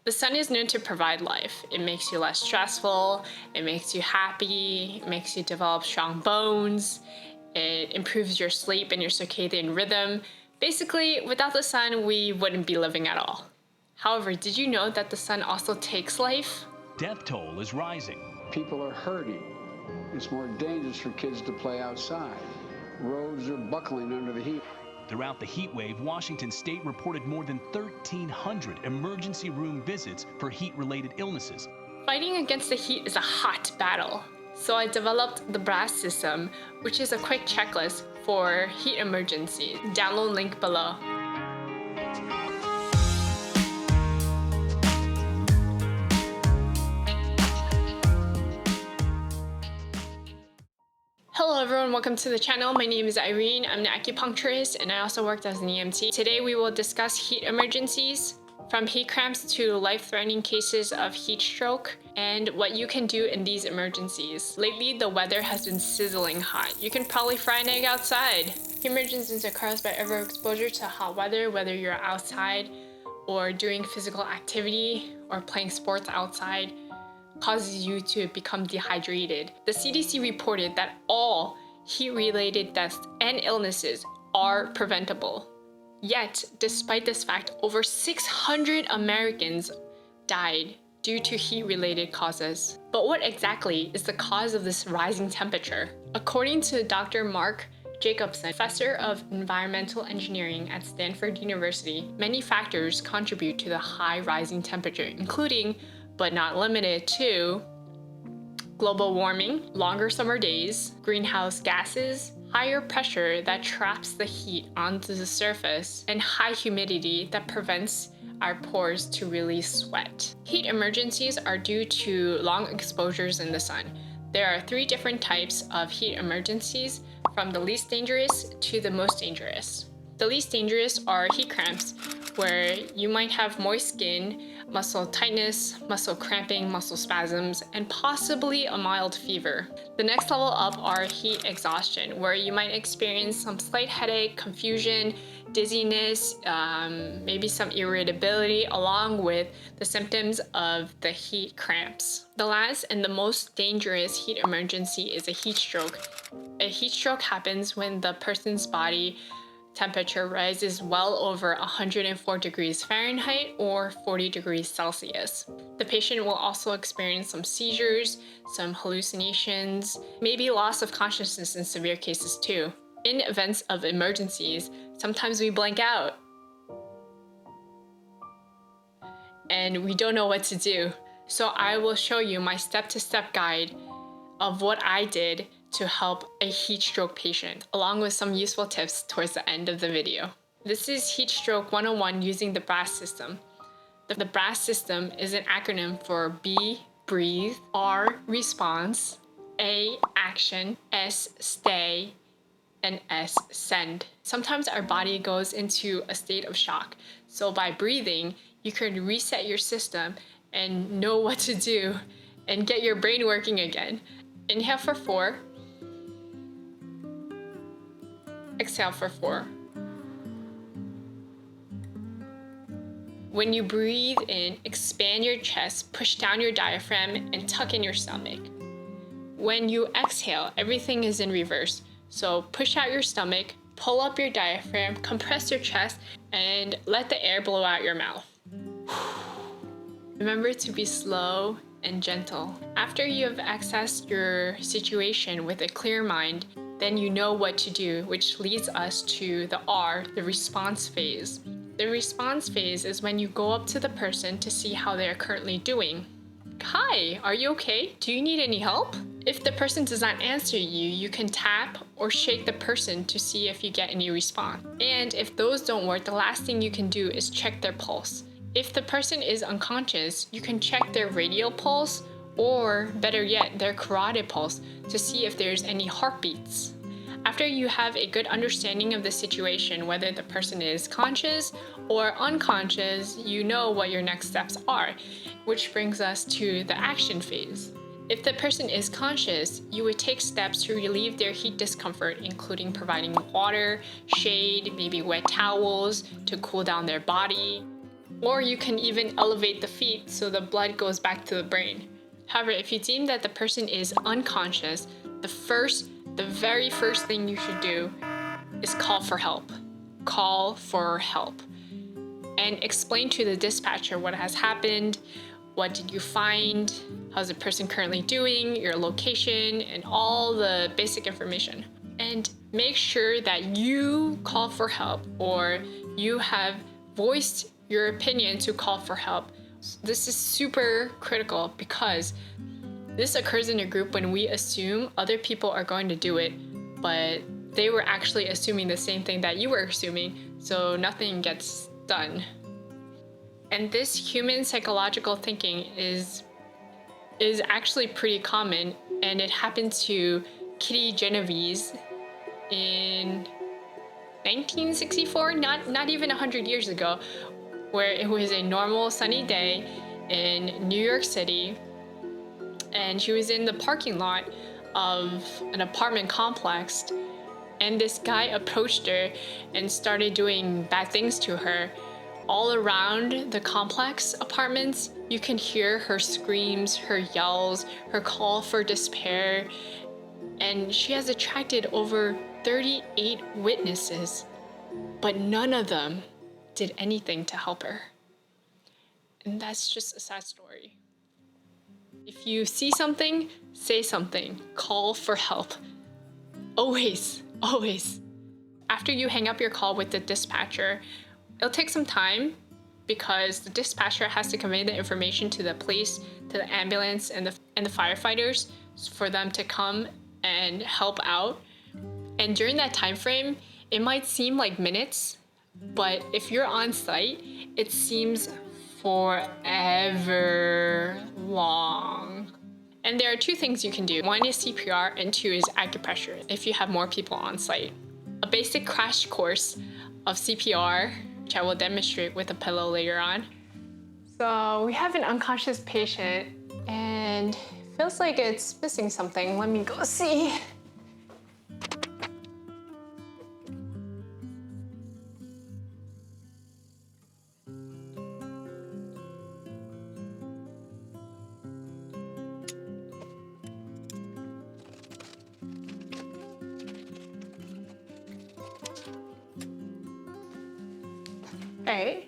The sun is known to provide life. It makes you less stressful, it makes you happy, it makes you develop strong bones, it improves your sleep and your circadian rhythm. Basically, without the sun, we wouldn't be living at all. However, did you know that the sun also takes life? Death toll is rising. People are hurting. It's more dangerous for kids to play outside. Roads are buckling under the heat. Throughout the heat wave, Washington State reported more than 1,300 emergency room visits for heat-related illnesses. Fighting against the heat is a hot battle. So I developed the BRASS system, which is a quick checklist for heat emergencies. Download link below. Hello everyone, welcome to the channel. My name is Irene. I'm an acupuncturist and I also worked as an EMT. Today we will discuss heat emergencies, from heat cramps to life-threatening cases of heat stroke, and what you can do in these emergencies. Lately, the weather has been sizzling hot. You can probably fry an egg outside. Heat emergencies are caused by overexposure to hot weather, whether you're outside or doing physical activity or playing sports outside. Causes you to become dehydrated. The CDC reported that all heat-related deaths and illnesses are preventable. Yet, despite this fact, over 600 Americans died due to heat-related causes. But what exactly is the cause of this rising temperature? According to Dr. Mark Jacobson, professor of environmental engineering at Stanford University, many factors contribute to the high rising temperature, including but not limited to global warming, longer summer days, greenhouse gases, higher pressure that traps the heat onto the surface, and high humidity that prevents our pores to release sweat. Heat emergencies are due to long exposures in the sun. There are 3 different types of heat emergencies, from the least dangerous to the most dangerous. The least dangerous are heat cramps, where you might have moist skin, muscle tightness, muscle cramping, muscle spasms, and possibly a mild fever. The next level up are heat exhaustion, where you might experience some slight headache, confusion, dizziness, maybe some irritability, along with the symptoms of the heat cramps. The last and the most dangerous heat emergency is a heat stroke. A heat stroke happens when the person's body temperature rises well over 104 degrees Fahrenheit or 40 degrees Celsius. The patient will also experience some seizures, some hallucinations, maybe loss of consciousness in severe cases too. In events of emergencies, sometimes we blank out and we don't know what to do. So I will show you my step-to-step guide of what I did to help a heat stroke patient, along with some useful tips towards the end of the video. This is Heat Stroke 101 using the BRASS system. The BRASS system is an acronym for B, breathe, R, response, A, action, S, stay, and S, send. Sometimes our body goes into a state of shock. So by breathing, you can reset your system and know what to do and get your brain working again. Inhale for 4. Exhale for 4. When you breathe in, expand your chest, push down your diaphragm, and tuck in your stomach. When you exhale, everything is in reverse. So push out your stomach, pull up your diaphragm, compress your chest, and let the air blow out your mouth. Remember to be slow and gentle. After you have accessed your situation with a clear mind, then you know what to do, which leads us to the R, the response phase. The response phase is when you go up to the person to see how they are currently doing. Hi, are you okay? Do you need any help? If the person does not answer you, you can tap or shake the person to see if you get any response. And if those don't work, the last thing you can do is check their pulse. If the person is unconscious, you can check their radial pulse, or better yet, their carotid pulse, to see if there's any heartbeats. After you have a good understanding of the situation, whether the person is conscious or unconscious, you know what your next steps are, which brings us to the action phase. If the person is conscious, you would take steps to relieve their heat discomfort, including providing water, shade, maybe wet towels to cool down their body. Or you can even elevate the feet so the blood goes back to the brain. However, if you deem that the person is unconscious, the very first thing you should do is call for help. Call for help. And explain to the dispatcher what has happened, what did you find, how's the person currently doing, your location, and all the basic information. And make sure that you call for help or you have voiced your opinion to call for help. This is super critical because this occurs in a group when we assume other people are going to do it, but they were actually assuming the same thing that you were assuming, so nothing gets done. And this human psychological thinking is actually pretty common, and it happened to Kitty Genovese in 1964, not even 100 years ago, where it was a normal sunny day in New York City, and she was in the parking lot of an apartment complex, and this guy approached her and started doing bad things to her. All around the complex apartments, you can hear her screams, her yells, her call for despair, and she has attracted over 38 witnesses, but none of them did anything to help her. And that's just a sad story. If you see something, say something. Call for help. Always, always. After you hang up your call with the dispatcher, it'll take some time because the dispatcher has to convey the information to the police, to the ambulance, and the firefighters for them to come and help out. And during that time frame, it might seem like minutes, but if you're on site, it seems forever long. And there are two things you can do. One is CPR and two is acupressure if you have more people on site. A basic crash course of CPR, which I will demonstrate with a pillow later on. So we have an unconscious patient and it feels like it's missing something. Let me go see. All right,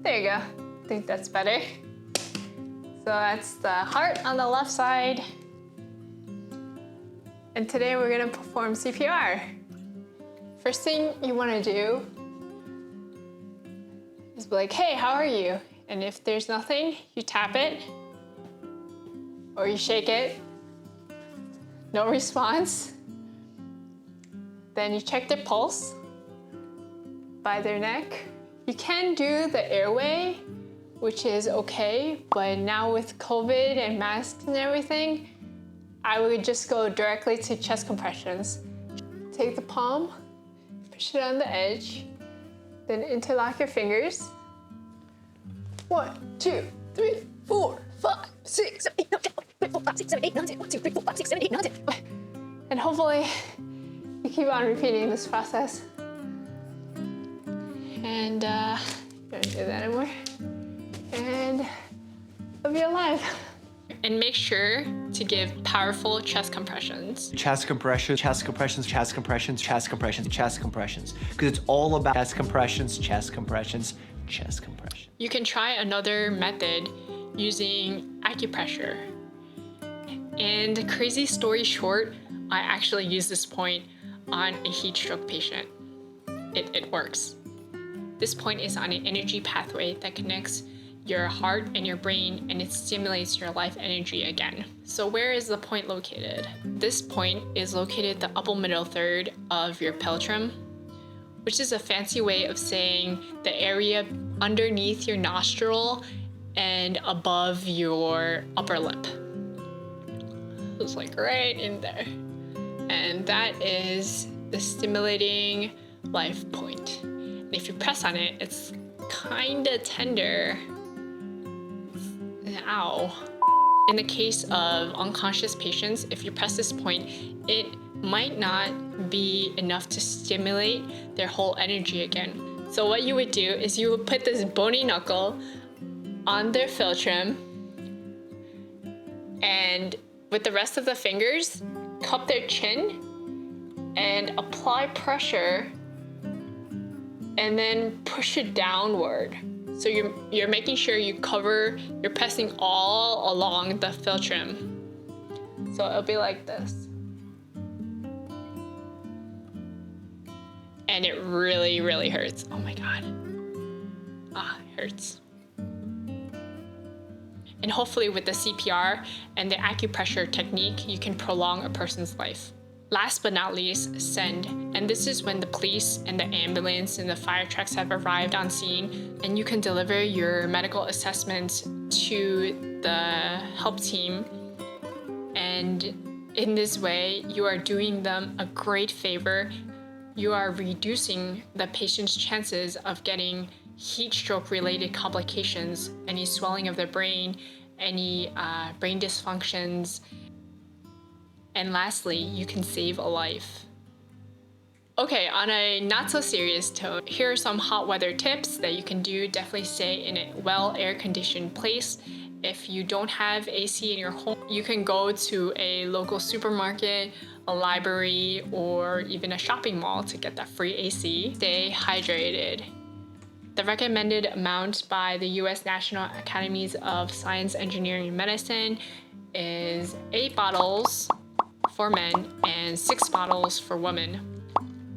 there you go. I think that's better. So that's the heart on the left side. And today we're gonna perform CPR. First thing you wanna do is be like, hey, how are you? And if there's nothing, you tap it or you shake it. No response. Then you check their pulse by their neck. You can do the airway, which is okay, but now with COVID and masks and everything, I would just go directly to chest compressions. Take the palm, push it on the edge, then interlock your fingers. 1, 2, 3, 4, 5, 6, 7, 8, 9, 10, 11, 12, 5, 6, 7, 8, 9, 10, 1, 2, 3, 4, 5, 6, 7, 8, 9, 10. And hopefully, you keep on repeating this process. And don't do that anymore. And you'll be alive. And make sure to give powerful chest compressions. Chest compressions, chest compressions, chest compressions, chest compressions, chest compressions. Because it's all about chest compressions, chest compressions, chest compressions. You can try another method using acupressure. And crazy story short, I actually use this point on a heat stroke patient. It works. This point is on an energy pathway that connects your heart and your brain, and it stimulates your life energy again. So where is the point located? This point is located the upper middle third of your pectorum, which is a fancy way of saying the area underneath your nostril and above your upper lip. It's like right in there. And that is the stimulating life point. And if you press on it, it's kinda tender. Ow. In the case of unconscious patients, if you press this point, it might not be enough to stimulate their whole energy again. So what you would do is you would put this bony knuckle on their philtrum, and with the rest of the fingers, cup their chin and apply pressure and then push it downward. So you're making sure you're pressing all along the philtrum. So it'll be like this. And it really, really hurts. Oh my God. It hurts. And hopefully with the CPR and the acupressure technique, you can prolong a person's life. Last but not least, send. And this is when the police and the ambulance and the fire trucks have arrived on scene, and you can deliver your medical assessments to the help team. And in this way, you are doing them a great favor. You are reducing the patient's chances of getting heat stroke related complications, any swelling of the brain, any brain dysfunctions. And lastly, you can save a life. Okay, on a not so serious tone, here are some hot weather tips that you can do. Definitely stay in a well air conditioned place. If you don't have AC in your home, you can go to a local supermarket, a library, or even a shopping mall to get that free AC. Stay hydrated. The recommended amount by the US National Academies of Science, Engineering, and Medicine is 8 bottles for men and 6 bottles for women.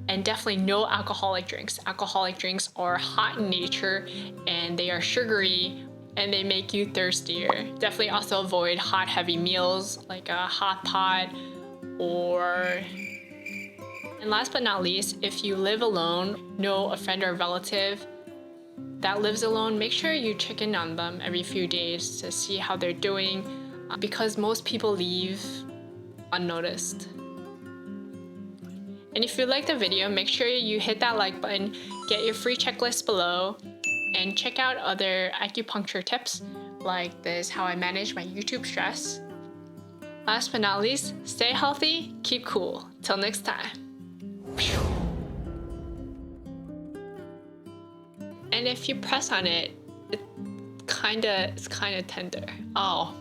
And definitely no alcoholic drinks. Alcoholic drinks are hot in nature and they are sugary and they make you thirstier. Definitely also avoid hot, heavy meals like a hot pot or... And last but not least, if you live alone, know a friend or relative that lives alone, make sure you check in on them every few days to see how they're doing, because most people leave unnoticed. And if you liked the video, make sure you hit that like button, get your free checklist below, and check out other acupuncture tips like this, how I manage my YouTube stress. Last but not least, stay healthy, keep cool. Till next time. And if you press on it, it's kinda tender. Oh.